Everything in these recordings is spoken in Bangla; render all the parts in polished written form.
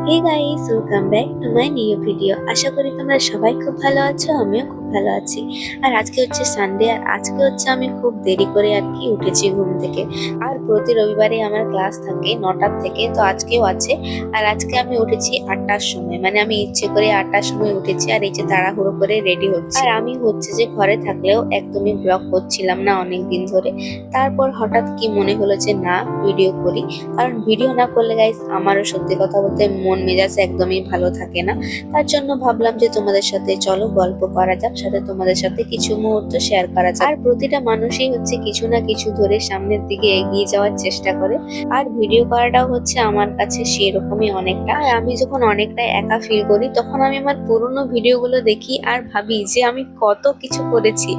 Hey guys, welcome back to my new video. আশা করি তোমরা সবাই খুব ভালো আছো, আমিও খুব ভালো আছি। আর আজকে হচ্ছে সানডে, আর আজকে হচ্ছে আমি খুব দেরি করে আর কি উঠেছি ঘুম থেকে। আর প্রতি রবিবারে আমার ক্লাস থাকে 9টার থেকে, তো আজকেও আছে। আর আজকে আমি উঠেছি 8টার সময়, মানে আমি ইচ্ছে করে 8টার সময় উঠেছি। আর এই যে তাড়াহুড়ো করে রেডি হচ্ছি। আর আমি হচ্ছে যে ঘরে থাকলেও একদমই ব্লগ করছিলাম না অনেক দিন ধরে। তারপর হঠাৎ কি মনে হলো যে না, ভিডিও করি। কারণ ভিডিও না করলে গাইস আমারও সত্যি কথা বলতে মন মেজাজ একদমই ভালো থাকে না। তার জন্য ভাবলাম যে তোমাদের সাথে চলো গল্প করা যাক, সাথে তোমাদের সাথে কিছু মুহূর্ত শেয়ার করা যাক। আর প্রতিটা মানুষই হচ্ছে কিছু না কিছু ধরে সামনের দিকে এগিয়ে যাওয়ার চেষ্টা করে। আর ভিডিও করাটাও হচ্ছে আমার কাছে সেরকমই অনেকটা। আর আমি যখন অনেকটা একা ফিল করি তখন আমি আমার পুরোনো ভিডিওগুলো দেখি আর ভাবি যে আমি কত কিছু করেছি।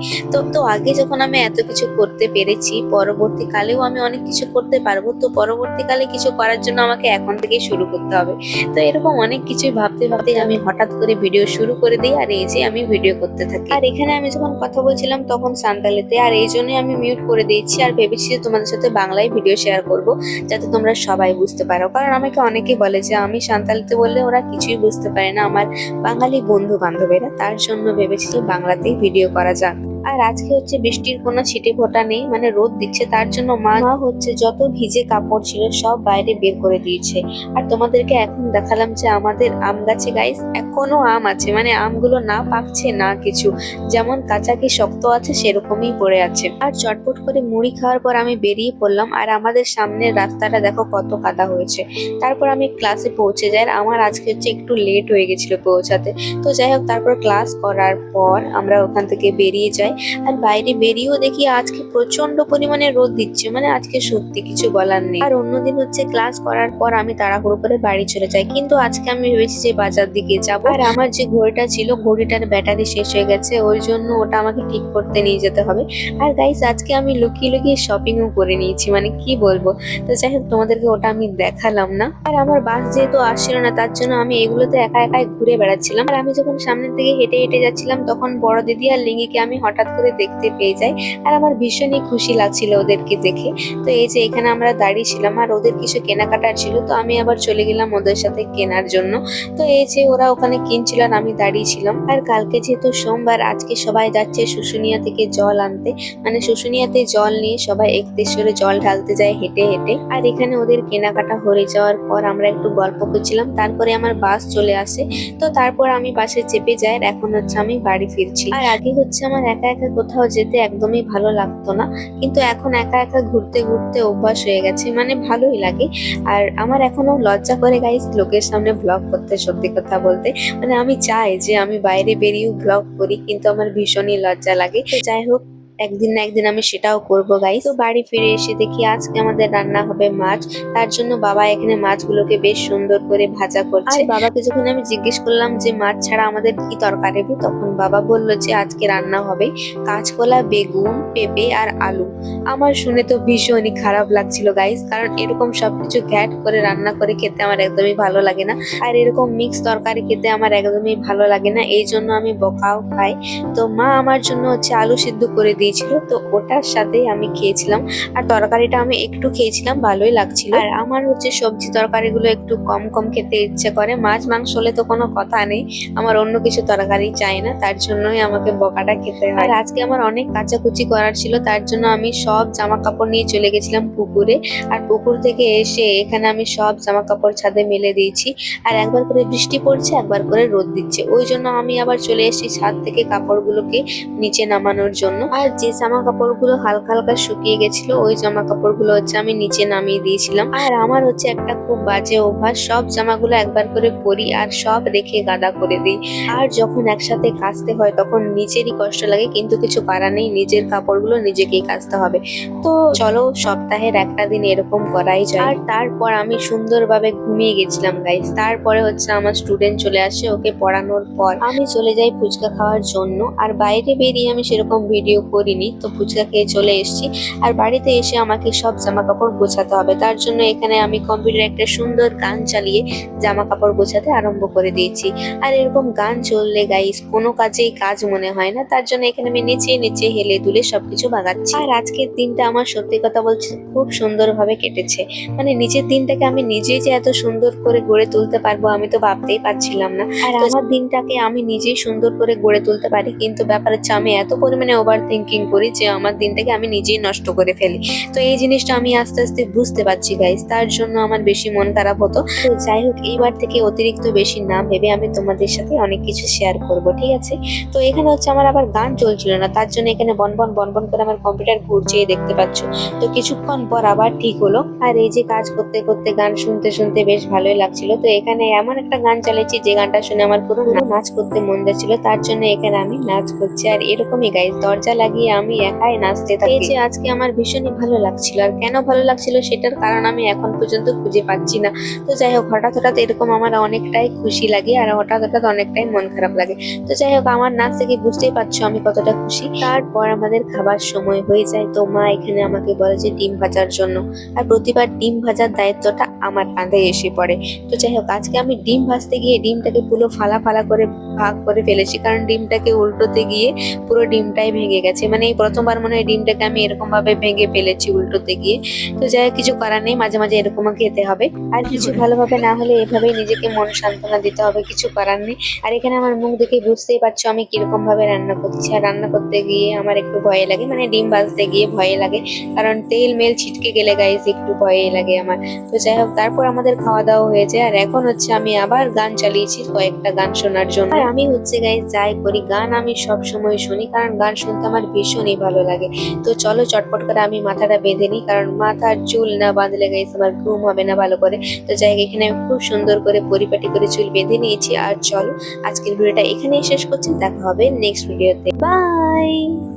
তো আগে যখন আমি এত কিছু করতে পেরেছি, পরবর্তীকালেও আমি অনেক কিছু করতে পারবো। তো পরবর্তীকালে কিছু করার জন্য আমাকে এখন থেকেই শুরু করতে হবে। তো এরকম অনেক কিছুই ভাবতে ভাবতে আমি হঠাৎ করে ভিডিও শুরু করে দিই, আর এই যে আমি ভিডিও করতে থাকি। আর এখানে আমি যখন কথা বলছিলাম তখন সান্তালিতে, আর এই জন্যই আমি মিউট করে দিয়েছি। আর ভেবেছি যে তোমাদের সাথে বাংলায় ভিডিও শেয়ার করব, যাতে তোমরা সবাই বুঝতে পারো। কারণ আমাকে অনেকে বলে যে আমি সান্তালিতে বললে ওরা কিছুই বুঝতে পারে না, আমার বাঙালি বন্ধু বান্ধবেরা। তার জন্য ভেবেছি যে বাংলাতেই ভিডিও করা যাক। আর আজকে হচ্ছে বৃষ্টির কোনো ছিটে ফোঁটা নেই, মানে রোদ দিচ্ছে। তার জন্য মা হচ্ছে যত ভিজে কাপড় ছিল সব বাইরে বের করে দিয়েছে। আর তোমাদেরকে এখন দেখালাম যে আমাদের আম গাছে গাইস এখনো আম আছে, মানে আমগুলো না পাকছে না কিছু, যেমন কাঁচা কি শক্ত আছে সেরকমই পড়ে আছে। আর চটপট করে মুড়ি খাওয়ার পর আমি বেরিয়ে পড়লাম। আর আমাদের সামনের রাস্তাটা দেখো কত কাদা হয়েছে। তারপর আমি ক্লাসে পৌঁছে যাই। আর আমার আজকে হচ্ছে একটু লেট হয়ে গেছিল পৌঁছাতে। তো যাই হোক, তারপর ক্লাস করার পর আমরা ওখান থেকে বেরিয়ে যাই। আর বাইরে বেরিয়েও দেখি আজকে প্রচন্ড পরিমাণে রোদ দিচ্ছে, মানে আজকে সত্যি কিছু বলার নেই। আর অন্যদিন হচ্ছে ক্লাস করার পর আমি তাড়াহুড়ো করে বাড়ি চলে যাই, কিন্তু আজকে আমি ভেবেছি যে বাজার দিকে যাব। আর আমার যে ঘড়িটা ছিল, ঘড়িটার ব্যাটারি শেষ হয়ে গেছে, ওই জন্য ওটা আমাকে ঠিক করতে নিয়ে যেতে হবে। আর গাইস আজকে আমি লুকিয়ে লুকিয়ে শপিংও করে নিয়েছি, মানে কি বলবো। তো যাই হোক, তোমাদেরকে ওটা আমি দেখালাম না। আর আমার বাস যেহেতু আসছিল না, তার জন্য আমি এগুলোতে একা একাই ঘুরে বেড়াচ্ছিলাম। আর আমি যখন সামনের দিকে হেঁটে হেঁটে যাচ্ছিলাম তখন বড় দিদি আর লিঙ্গিকে আমি হঠাৎ করে দেখতে পেয়ে যাই। আর আমার ভীষণই খুশি লাগছিল ওদেরকে দেখে। তো এই যে এখানে আমরা দাঁড়িয়ে ছিলাম, আর ওদের কিছু কেনাকাটার ছিল, তো আমি আবার চলে গেলাম ওদের সাথে কেনার জন্য। তো এই যে ওরা ওখানে কিনছিল আর আমি দাঁড়িয়ে ছিলাম। আর কালকে যেহেতু সোমবার, আজকে সবাই যাচ্ছে শুশুনিয়া থেকে জল আনতে, মানে শুশুনিয়াতে জল নিয়ে সবাই একতেশ্বরে জল ঢালতে যায় হেঁটে হেঁটে। আর এখানে ওদের কেনাকাটা হয়ে যাওয়ার পর আমরা একটু গল্প করছিলাম, তারপরে আমার বাস চলে আসে। তো তারপর আমি বাসে চেপে যাই, আর এখন হচ্ছে আমি বাড়ি ফিরছি। আর আগে হচ্ছে আমার একা একা কোথাও যেতে একদমই ভালো লাগতো না, কিন্তু এখন একা একা ঘুরতে ঘুরতে অভ্যাস হয়ে গেছে, মানে ভালোই লাগে। আর আমার এখনো লজ্জা করে গাইস লোকের সামনে ব্লগ করতে, সত্যি কথা বলতে। মানে আমি চাই যে আমি বাইরে বেরিয়েও ব্লগ করি, কিন্তু আমার ভীষণই লজ্জা লাগে। তো যাই হোক, একদিন না একদিন আমি সেটাও করবো গাইস। তো বাড়ি ফিরে এসে দেখি আজকে আমাদের রান্না হবে মাছ। তার জন্য বাবা এখানে মাছগুলোকে বেশ সুন্দর করে ভাজা করছে। আর বাবাকে যখন আমি জিজ্ঞেস করলাম যে মাছ ছাড়া আমাদের কি তরকারি হবে, তখন বাবা বলল যে আজকে রান্না হবে কাঁচকলা, বেগুন, পেঁপে আর আলু। আমার শুনে তো ভীষণই খারাপ লাগছিল গাইস, কারণ এরকম সবকিছু ঘ্যাট করে রান্না করে খেতে আমার একদমই ভালো লাগে না। আর এরকম মিক্স তরকারি খেতে আমার একদমই ভালো লাগে না, এই জন্য আমি বকাও খাই। তো মা আমার জন্য হচ্ছে আলু সিদ্ধ করে দিয়েছিল, তো ওটার সাথেই আমি খেয়েছিলাম। আর তরকারিটা আমি একটু খেয়েছিলাম, ভালোই লাগছিল। আর আমার হচ্ছে সবজি তরকারিগুলো একটু কম কম খেতে ইচ্ছে করে, মাছ মাংস হলে তো কোনো কথা নেই, আমার অন্য কিছু তরকারি চাই না, তার জন্যই আমাকে বকাটা খেতে হয়। আর আজকে আমার অনেক কাচাকুচি করার ছিল, তার জন্য আমি সব জামা কাপড় নিয়ে চলে গেছিলাম পুকুরে। আর পুকুর থেকে এসে এখানে আমি সব জামা কাপড় ছাদে মেলে দিয়েছি। আর একবার করে বৃষ্টি পড়ছে, একবার করে রোদ দিচ্ছে, ওই জন্য আমি আবার চলে এসেছি ছাদ থেকে কাপড়গুলোকে নিচে নামানোর জন্য। আর যে জামা কাপড়গুলো হালকা হালকা শুকিয়ে গেছিল, ওই জামা কাপড়গুলো হচ্ছে আমি নিচে নামিয়ে দিয়েছিলাম। আর আমার হচ্ছে একটা খুব বাজে অভ্যাস, সব জামাগুলো একবার করে পরি আর সব রেখে গাদা করে দিই। আর যখন একসাথে কাচতে হয় তখন নিজেরই কষ্ট লাগে, কিন্তু কিছু করার নেই, নিজের কাপড়গুলো নিজেকেই কাচতে হবে। তো চলো, সপ্তাহের একটা দিন এরকম করাই যায়। আর তারপর আমি সুন্দরভাবে ঘুমিয়ে গেছিলাম গাইস। তারপরে হচ্ছে আমার স্টুডেন্ট চলে আসে, ওকে পড়ানোর পর আমি চলে যাই ফুচকা খাওয়ার জন্য। আর বাইরে বেরিয়ে আমি সেরকম ভিডিও করি করিনি, তো ফুচকা খেয়ে চলে এসেছি। আর বাড়িতে এসে আমাকে সব জামা কাপড় গোছাতে হবে, তার জন্য এখানে আমি কম্পিউটারে একটা সুন্দর গান চালিয়ে জামা কাপড় গোছাতে আরম্ভ করে দিয়েছি। আর এরকম গান চললে গাইস কোনো কাজেই কাজ মনে হয় না, তার জন্য এখানে আমি নিচে নিচে হেলে দুলে সবকিছু বাগাচ্ছি। আর আজকের দিনটা আমার সত্যি কথা বলছি খুব সুন্দরভাবে কেটেছে। মানে নিজের দিনটাকে আমি নিজেই যে এত সুন্দর করে গড়ে তুলতে পারবো আমি তো ভাবতেই পারছিলাম না। আর আমার দিনটাকে আমি নিজেই সুন্দর করে গড়ে তুলতে পারি, কিন্তু ব্যাপার হচ্ছে আমি এত পরিমাণে ওভার থিঙ্কিং করি যে আমার দিনটাকে আমি নিজেই নষ্ট করে ফেলি। তো এই জিনিসটা আমি আস্তে আস্তে বুঝতে পারছি গাইস, তার জন্য আমার বেশি মন খারাপ হতো। তো যাই হোক, এইবার থেকে অতিরিক্ত বেশি না ভেবে আমি তোমাদের সাথে অনেক কিছু শেয়ার করব, ঠিক আছে? তো এখানে হচ্ছে আমার আবার গান চলছিল না, তার জন্য এখানে বনবন বনবন করে আমার কম্পিউটার ঘুরছে, দেখতে পাচ্ছ। তো কিছুক্ষণ পর আবার ঠিক হলো। আর এই যে কাজ করতে করতে গান শুনতে শুনতে বেশ ভালোই লাগছিল। তো এখানে এমন একটা গান চালিয়েছি যে গানটা শুনে আমার পুরো নাচ করতে মন যাচ্ছিল, তার জন্য এখানে আমি নাচ করছি। আর এরকমই গাইস, দরজা লাগিয়ে আমি একাই নাচতে থাকি। এই যে আজকে আমার ভীষণই ভালো লাগছিল, আর কেন ভালো লাগছিল সেটার কারণ আমি এখন পর্যন্ত খুঁজে পাচ্ছি না। তো যাই হোক, হঠাৎ হঠাৎ এরকম আমার অনেকটাই খুশি লাগে, আর হঠাৎ হঠাৎ অনেকটাই মন খারাপ লাগে। তো যাই হোক, আমার নাচ থেকে বুঝতেই পারছো আমি কতটা খুশি। তারপর আমাদের খাবার সময় হয়ে যায়, তো মা এখানে আমাকে বলে যে ডিম ভাজার জন্য। আর প্রতিবার ডিম ভাজার দায়িত্বটা আমার কাঁধে এসে পড়ে। তো যাই হোক, আজকে আমি ডিম ভাজতে গিয়ে ডিমটাকে পুরো ফালা ফালা করে ভাগ করে ফেলেছি, কারণ ডিমটাকে উল্টোতে গিয়ে পুরো ডিমটাই ভেঙে গেছে। মানে এই প্রথমবার মনে হয় ডিমটাকে আমি এরকম ভাবে ভেঙে ফেলেছি উল্টোতে গিয়ে। তো যাই হোক, কিছু করার নেই, মাঝে মাঝে এরকমও খেতে হবে। আর কিছু ভালোভাবে না হলে এভাবেই নিজেকে মন সান্ত্বনা দিতে হবে, কিছু করার নেই। আর এখানে আমার মুখ দেখে বুঝতেই পারছো আমি কিরকম ভাবে রান্না করছি। আর রান্না করতে গিয়ে আমার একটু ভয় লাগে, মানে ডিম ভাজতে গিয়ে ভয় লাগে, কারণ তেল মেল ছিটকে গেলে গাইস একটু ভয়ই লাগে আমার। তো যাই হোক, তারপর আমাদের খাওয়া দাওয়া হয়েছে। আর এখন হচ্ছে আমি আবার গান চালিয়েছি কয়েকটা গান শোনার জন্য। আর আমি হচ্ছে গাইস যাই করি, গান আমি সব সময় শুনি, কারণ গান শুনতে আমার ভীষণই ভালো লাগে। তো চলো চটপট করে আমি মাথাটা বেঁধে নিই, কারণ মাথার চুল না বাঁধলে গাইস আমার ঘুম হবে না ভালো করে। তো যাই হোক, এখানে আমি খুব সুন্দর করে পরিপাটি করে চুল বেঁধে নিয়েছি। আর চলো, আজকের ভিডিওটা এখানেই শেষ করছি, দেখা হবে নেক্সট ভিডিওতে। বাই।